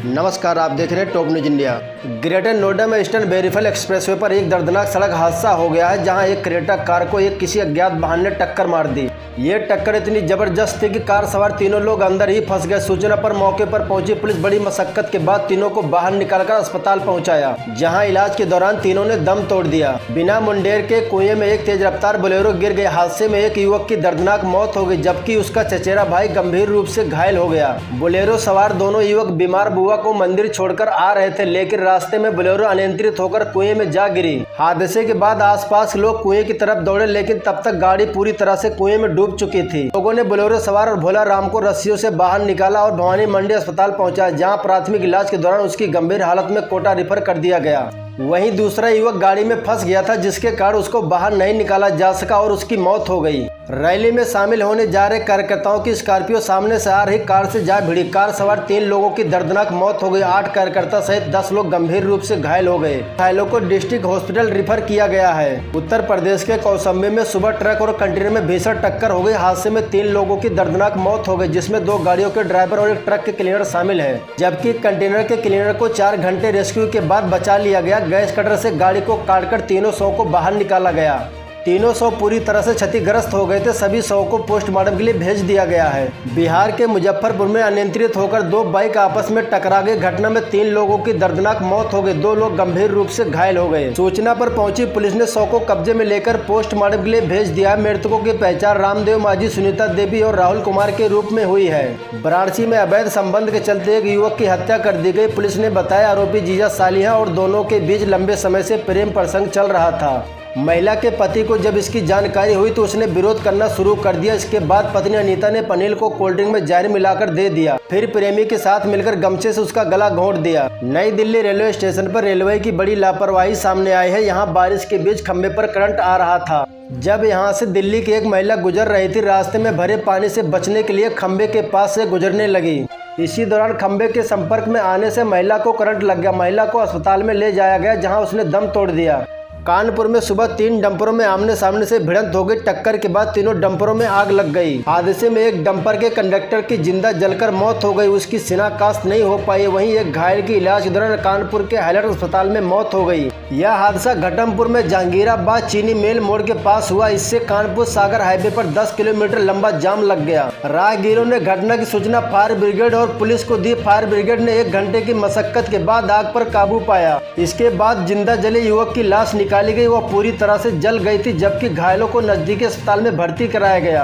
नमस्कार, आप देख रहे हैं top news India. Greater Noida में ईस्टर्न वेरीफाइल एक्सप्रेसवे पर एक दर्दनाक सड़क हादसा हो गया है, जहां एक क्रेटा कार को एक किसी अज्ञात वाहन ने टक्कर मार दी। ये टक्कर इतनी जबरदस्त थी कि कार सवार तीनों लोग अंदर ही फंस गए। सूचना पर मौके पर पहुंची पुलिस बड़ी मशक्कत के बाद तीनों को बाहर निकालकर अस्पताल पहुंचाया, जहां इलाज के दौरान तीनों ने दम तोड़ दिया। बिना मुंडेर के कुएं में एक तेज रफ्तार बोलेरो गिर गई। हादसे में एक युवक की दर्दनाक मौत हो गई, जबकि उसका चचेरा भाई गंभीर रूप से घायल हो गया। बोलेरो सवार दोनों युवक बीमार बुआ को मंदिर छोड़कर आ रहे थे, लेकिन रास्ते में बोलेरो अनियंत्रित होकर कुएं में जा गिरी। हादसे के बाद आसपास लोग कुएं की तरफ दौड़े, लेकिन तब तक गाड़ी पूरी तरह से कुएं में डूब चुकी थी। लोगों ने बोलेरो सवार और भोला राम को रस्सियों से बाहर निकाला और भवानी मंडी अस्पताल पहुंचाया, जहां प्राथमिक इलाज के दौरान उसकी गंभीर हालत में कोटा रेफर कर दिया गया। वहीं दूसरा युवक गाड़ी में फंस गया था, जिसके कारण उसको बाहर नहीं निकाला जा सका और उसकी मौत हो गई। रैली में शामिल होने जा रहे कार्यकर्ताओं की स्कॉर्पियो सामने से आ रही कार से जा भिड़ी। कार सवार 3 लोगों की दर्दनाक मौत हो गई। 8 कार्यकर्ता सहित 10 लोग गंभीर रूप से घायल हो गए। घायलों को डिस्ट्रिक्ट हॉस्पिटल रेफर किया गया है। उत्तर प्रदेश के कौशाम्बी में सुबह ट्रक और कंटेनर में भीषण टक्कर हो गई। हादसे में 3 लोगों की दर्दनाक मौत हो गई, जिसमें 2 गाड़ियों के ड्राइवर और एक ट्रक के क्लीनर शामिल है, जबकि कंटेनर के क्लीनर को 4 घंटे रेस्क्यू के बाद बचा लिया गया। गैस कटर से गाड़ी को काटकर तीनों शव को बाहर निकाला गया। तीनों शव पूरी तरह से क्षतिग्रस्त हो गए थे। सभी शव को पोस्टमार्टम के लिए भेज दिया गया है। बिहार के मुजफ्फरपुर में अनियंत्रित होकर 2 बाइक आपस में टकरा गई। घटना में 3 लोगों की दर्दनाक मौत हो गई, 2 लोग गंभीर रूप से घायल हो गए। सूचना पर पहुंची पुलिस ने शव को कब्जे में लेकर पोस्टमार्टम के लिए भेज दिया। मृतकों की पहचान रामदेव माझी, सुनीता देवी और राहुल कुमार के रूप में हुई है। वाराणसी में अवैध संबंध के चलते एक युवक की हत्या कर दी गई। पुलिस ने बताया आरोपी जीजा सालिहा और दोनों के बीच लंबे समय से प्रेम प्रसंग चल रहा था। महिला के पति को जब इसकी जानकारी हुई तो उसने विरोध करना शुरू कर दिया। इसके बाद पत्नी अनीता ने पनील को कोल्ड ड्रिंक में जहर मिलाकर दे दिया, फिर प्रेमी के साथ मिलकर गमछे से उसका गला घोंट दिया। नई दिल्ली रेलवे स्टेशन पर रेलवे की बड़ी लापरवाही सामने आई है। यहाँ बारिश के बीच खंबे पर करंट आ रहा था। जब यहाँ से दिल्ली की एक महिला गुजर रही थी, रास्ते में भरे पानी से बचने के लिए खंबे के पास से गुजरने लगी। इसी दौरान खंबे के संपर्क में आने से महिला को करंट लग गया। महिला को अस्पताल में ले जाया गया, जहाँ उसने दम तोड़ दिया। कानपुर में सुबह 3 डंपरों में आमने सामने से भिड़ंत हो गई। टक्कर के बाद तीनों डंपरों में आग लग गई। हादसे में एक डंपर के कंडक्टर की जिंदा जलकर मौत हो गई, उसकी शिनाख्त नहीं हो पाई। वहीं एक घायल की इलाज के दौरान कानपुर के हाईलाइट अस्पताल में मौत हो गई। यह हादसा घटमपुर में जहांगीराबाद चीनी मेल मोड़ के पास हुआ। इससे कानपुर सागर हाईवे पर 10 किलोमीटर लंबा जाम लग गया। राहगीरों ने घटना की सूचना फायर ब्रिगेड और पुलिस को दी। फायर ब्रिगेड ने 1 घंटे की मशक्कत के बाद आग पर काबू पाया। इसके बाद जिंदा जले युवक की लाश निकाली गई। वह पूरी तरह से जल गई थी, जबकि घायलों को नजदीकी अस्पताल में भर्ती कराया गया।